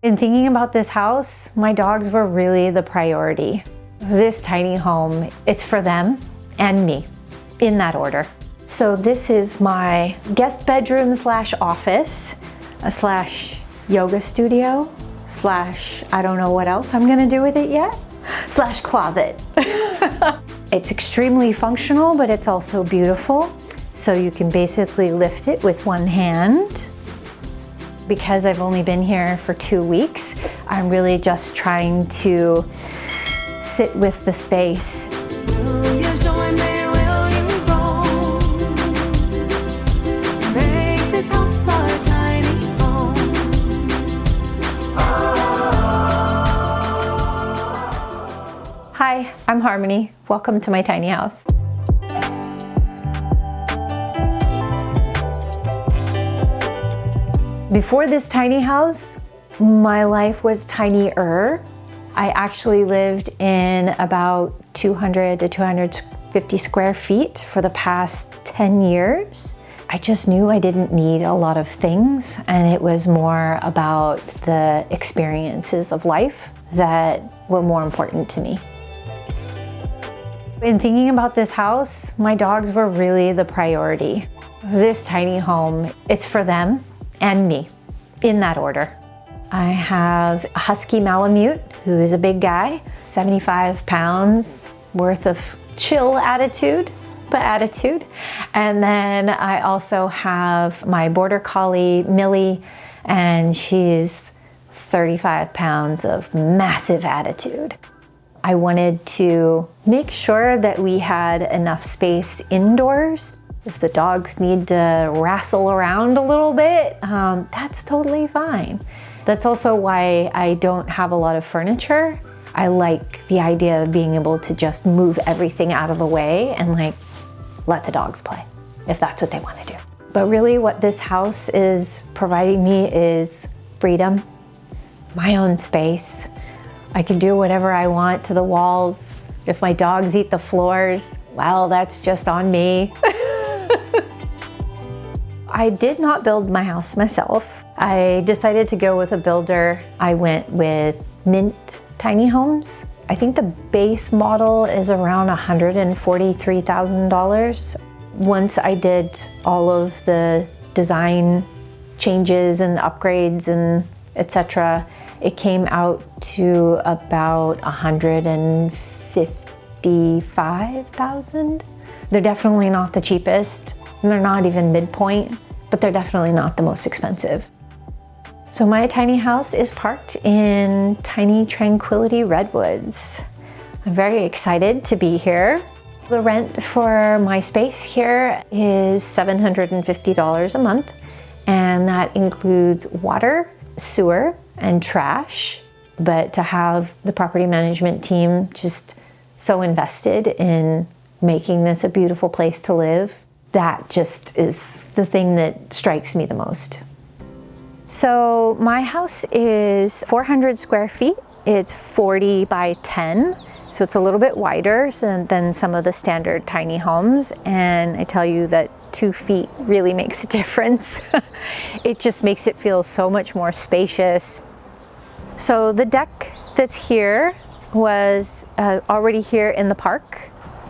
In thinking about this house, my dogs were really the priority. This tiny home, it's for them and me, in that order. So this is my guest bedroom slash office, slash yoga studio, slash I don't know what else I'm gonna do with it yet, slash closet. It's extremely functional, but it's also beautiful. So you can basically lift it with one hand. Because I've only been here for 2 weeks, I'm really just trying to sit with the space. Will you join me? Will you roll? Make this house our tiny home. Hi, I'm Harmony. Welcome to my tiny house. Before this tiny house, my life was tinier. I actually lived in about 200 to 250 square feet for the past 10 years. I just knew I didn't need a lot of things, and it was more about the experiences of life that were more important to me. In thinking about this house, my dogs were really the priority. This tiny home, it's for them and me, in that order. I have a husky Malamute, who is a big guy, 75 pounds worth of chill attitude, but attitude. And then I also have my border collie, Millie, and she's 35 pounds of massive attitude. I wanted to make sure that we had enough space indoors. If the dogs need to wrestle around a little bit, that's totally fine. That's also why I don't have a lot of furniture. I like the idea of being able to just move everything out of the way and let the dogs play, if that's what they want to do. But really what this house is providing me is freedom, my own space. I can do whatever I want to the walls. If my dogs eat the floors, well, that's just on me. I did not build my house myself. I decided to go with a builder. I went with Mint Tiny Homes. I think the base model is around $143,000. Once I did all of the design changes and upgrades and etc., it came out to about $155,000. They're definitely not the cheapest. And they're not even midpoint, but they're definitely not the most expensive. So my tiny house is parked in Tiny Tranquility Redwoods. I'm very excited to be here. The rent for my space here is $750 a month, and that includes water, sewer, and trash. But to have the property management team just so invested in making this a beautiful place to live, that just is the thing that strikes me the most. So my house is 400 square feet. It's 40 by 10, so it's a little bit wider than some of the standard tiny homes. And I tell you that 2 feet really makes a difference. It just makes it feel so much more spacious. So the deck that's here was already here in the park.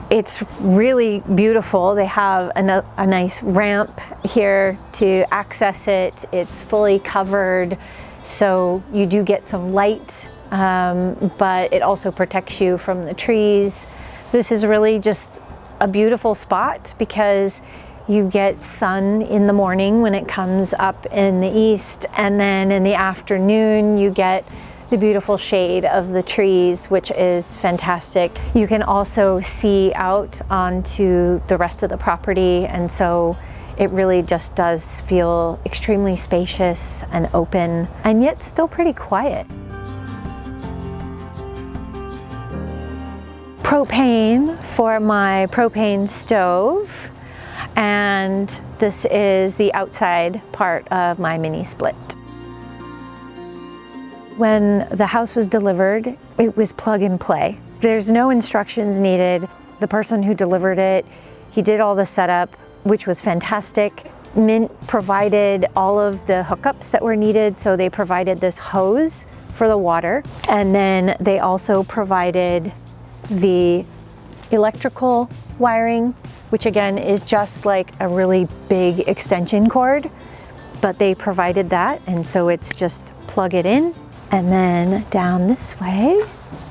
It's really beautiful. They have a nice ramp here to access it. It's fully covered, so you do get some light, but it also protects you from the trees. This is really just a beautiful spot because you get sun in the morning when it comes up in the east, and then in the afternoon you get the beautiful shade of the trees, which is fantastic. You can also see out onto the rest of the property, and so it really just does feel extremely spacious and open, and yet still pretty quiet. Propane for my propane stove, and this is the outside part of my mini split. When the house was delivered, it was plug and play. There's no instructions needed. The person who delivered it, he did all the setup, which was fantastic. Mint provided all of the hookups that were needed. So they provided this hose for the water, and then they also provided the electrical wiring, which again is just like a really big extension cord, but they provided that, and so it's just plug it in. And then down this way,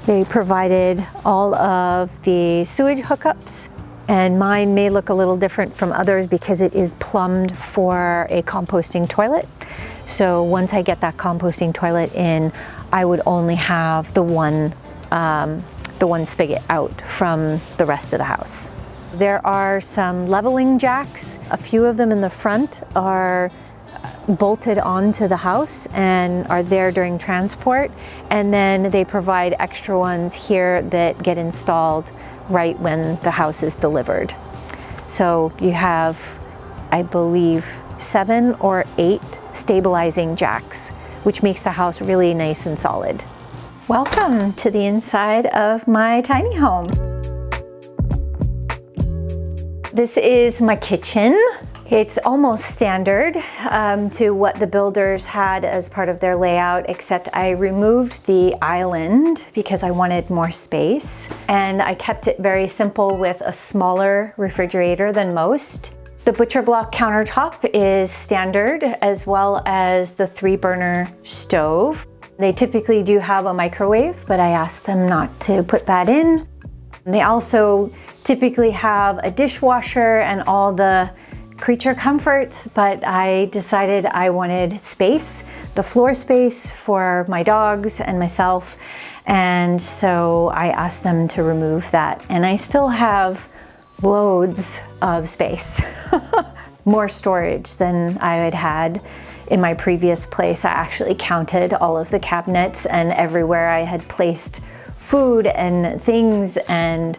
they provided all of the sewage hookups, and mine may look a little different from others because it is plumbed for a composting toilet. So once I get that composting toilet in, I would only have the one spigot out from the rest of the house. There are some leveling jacks. A few of them in the front are bolted onto the house and are there during transport, and then they provide extra ones here that get installed right when the house is delivered. So you have, I believe, 7 or 8 stabilizing jacks, which makes the house really nice and solid. Welcome to the inside of my tiny home. This is my kitchen. It's almost standard to what the builders had as part of their layout, except I removed the island because I wanted more space, and I kept it very simple with a smaller refrigerator than most. The butcher block countertop is standard, as well as the 3-burner stove. They typically do have a microwave, but I asked them not to put that in. They also typically have a dishwasher and all the creature comforts, but I decided I wanted space, the floor space for my dogs and myself, and so I asked them to remove that. And I still have loads of space, more storage than I had had in my previous place. I actually counted all of the cabinets and everywhere I had placed food and things, and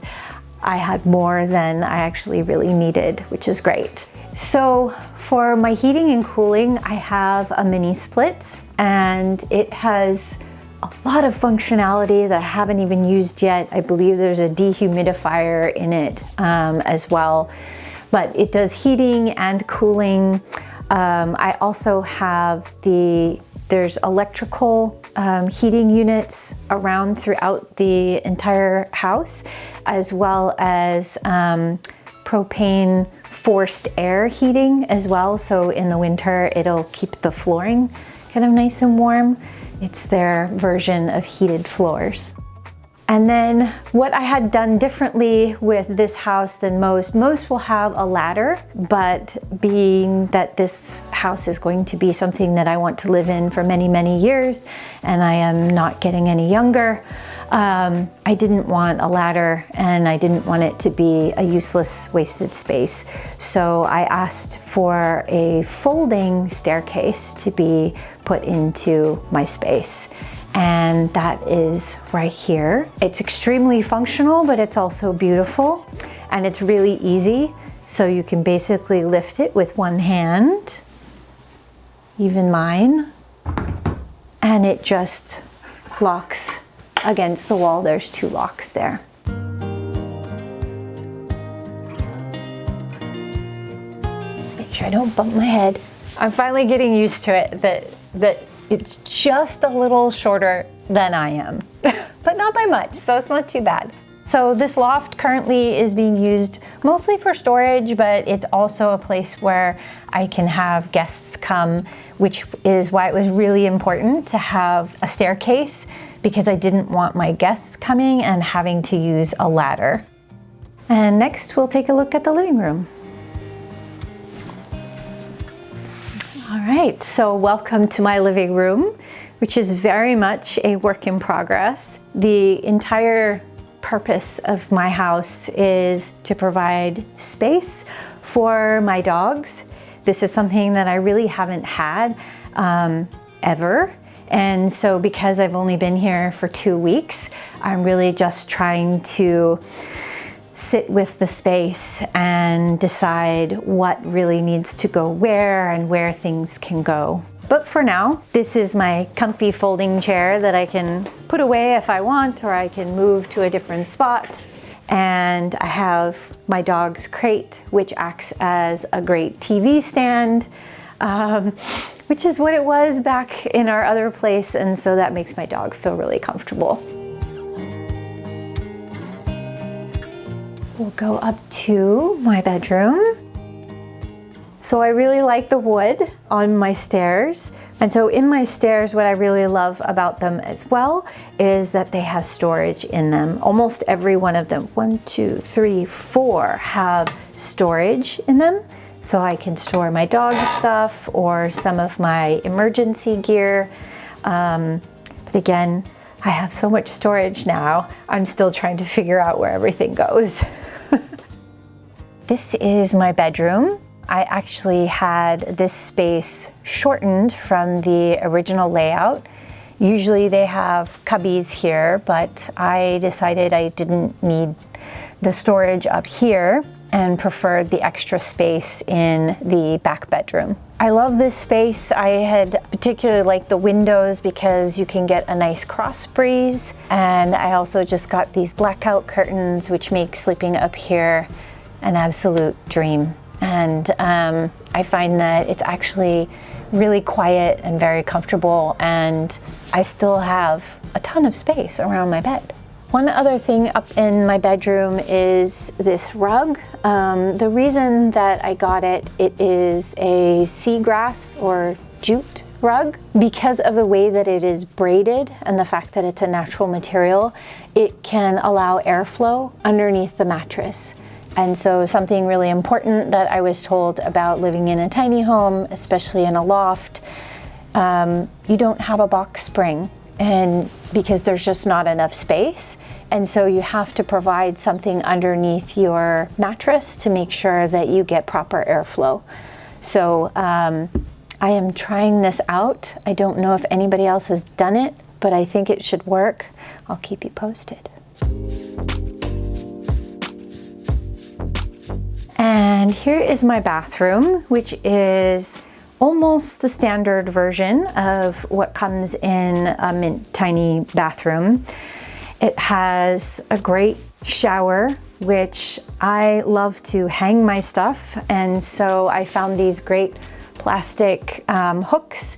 I had more than I actually really needed, which is great. So for my heating and cooling, I have a mini split, and it has a lot of functionality that I haven't even used yet. I believe there's a dehumidifier in it as well, but it does heating and cooling. I also have there's electrical heating units around throughout the entire house, as well as propane forced air heating as well. So in the winter, it'll keep the flooring kind of nice and warm. It's their version of heated floors. And then what I had done differently with this house than most will have a ladder, but being that this house is going to be something that I want to live in for many, many years, and I am not getting any younger, I didn't want a ladder, and I didn't want it to be a useless, wasted space. So I asked for a folding staircase to be put into my space. And that is right here. It's extremely functional, but it's also beautiful, and it's really easy. So you can basically lift it with one hand, even mine, and it just locks against the wall. There's 2 locks there. Make sure I don't bump my head. I'm finally getting used to it, that it's just a little shorter than I am, but not by much, so it's not too bad. So this loft currently is being used mostly for storage, but it's also a place where I can have guests come, which is why it was really important to have a staircase, because I didn't want my guests coming and having to use a ladder. And next we'll take a look at the living room. All right, so welcome to my living room, which is very much a work in progress. The entire purpose of my house is to provide space for my dogs. This is something that I really haven't had ever. And so because I've only been here for 2 weeks, I'm really just trying to sit with the space and decide what really needs to go where and where things can go. But for now, this is my comfy folding chair that I can put away if I want, or I can move to a different spot. And I have my dog's crate, which acts as a great TV stand, which is what it was back in our other place, and so that makes my dog feel really comfortable. We'll go up to my bedroom. So I really like the wood on my stairs. And so in my stairs, what I really love about them as well is that they have storage in them. Almost every one of them, 1, 2, 3, 4, have storage in them. So I can store my dog's stuff or some of my emergency gear. But again, I have so much storage now. I'm still trying to figure out where everything goes. This is my bedroom. I actually had this space shortened from the original layout. Usually they have cubbies here, but I decided I didn't need the storage up here and preferred the extra space in the back bedroom. I love this space. I had particularly liked the windows because you can get a nice cross breeze, and I also just got these blackout curtains, which make sleeping up here an absolute dream. And I find that it's actually really quiet and very comfortable, and I still have a ton of space around my bed. One other thing up in my bedroom is this rug. The reason that I got it, it is a seagrass or jute rug. Because of the way that it is braided and the fact that it's a natural material, it can allow airflow underneath the mattress. And so something really important that I was told about living in a tiny home, especially in a loft, you don't have a box spring, and because there's just not enough space. And so you have to provide something underneath your mattress to make sure that you get proper airflow. So I am trying this out. I don't know if anybody else has done it, but I think it should work. I'll keep you posted. And here is my bathroom, which is almost the standard version of what comes in a mint tiny bathroom. It has a great shower, which I love to hang my stuff. And so I found these great plastic hooks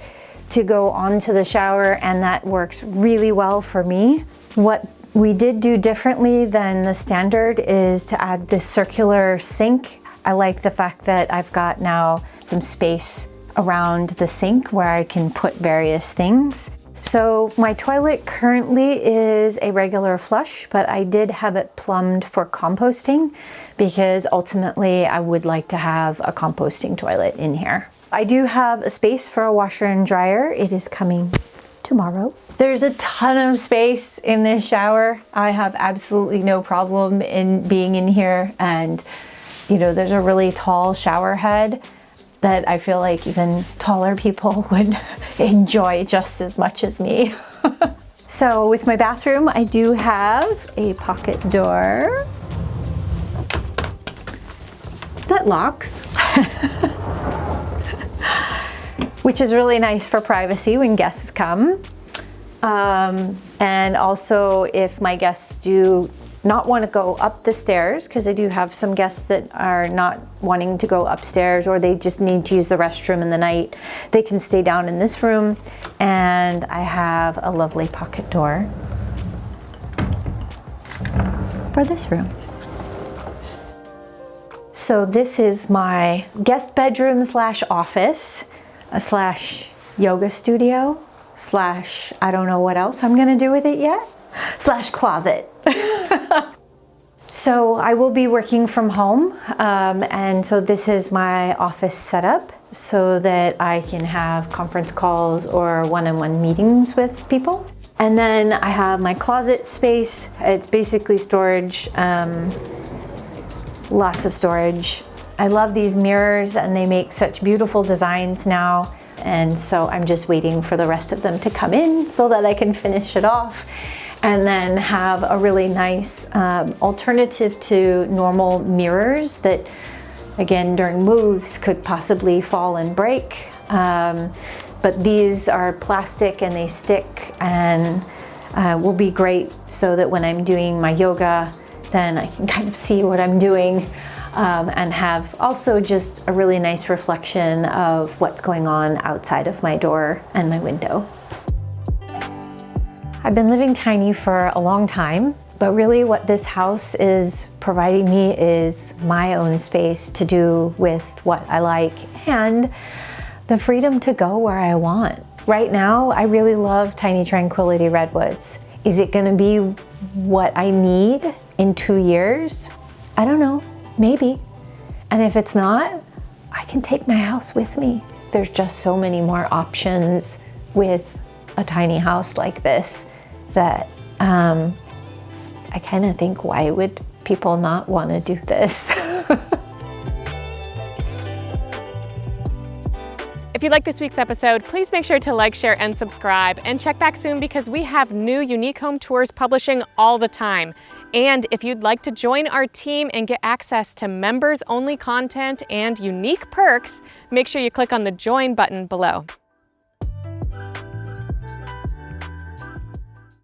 to go onto the shower, and that works really well for me. What we did do differently than the standard is to add this circular sink. I like the fact that I've got now some space around the sink where I can put various things. So my toilet currently is a regular flush, but I did have it plumbed for composting because ultimately I would like to have a composting toilet in here. I do have a space for a washer and dryer. It is coming tomorrow. There's a ton of space in this shower. I have absolutely no problem in being in here, and you know, there's a really tall shower head that I feel like even taller people would enjoy just as much as me. So with my bathroom, I do have a pocket door that locks, which is really nice for privacy when guests come. And also if my guests do not want to go up the stairs, because I do have some guests that are not wanting to go upstairs, or they just need to use the restroom in the night, they can stay down in this room. And I have a lovely pocket door for this room. So this is my guest bedroom slash office slash yoga studio slash I don't know what else I'm gonna do with it yet, slash closet. So I will be working from home, and so this is my office setup so that I can have conference calls or one-on-one meetings with people. And then I have my closet space. It's basically storage, lots of storage. I love these mirrors, and they make such beautiful designs now. And so I'm just waiting for the rest of them to come in so that I can finish it off, and then have a really nice alternative to normal mirrors that, again, during moves could possibly fall and break. But these are plastic and they stick and will be great so that when I'm doing my yoga, then I can kind of see what I'm doing and have also just a really nice reflection of what's going on outside of my door and my window. I've been living tiny for a long time, but really what this house is providing me is my own space to do with what I like and the freedom to go where I want. Right now, I really love Tiny Tranquility Redwoods. Is it gonna be what I need in 2 years? I don't know, maybe. And if it's not, I can take my house with me. There's just so many more options with a tiny house like this that I kind of think, why would people not want to do this? If you like this week's episode, please make sure to like, share, and subscribe. And check back soon because we have new unique home tours publishing all the time. And if you'd like to join our team and get access to members-only content and unique perks, make sure you click on the join button below.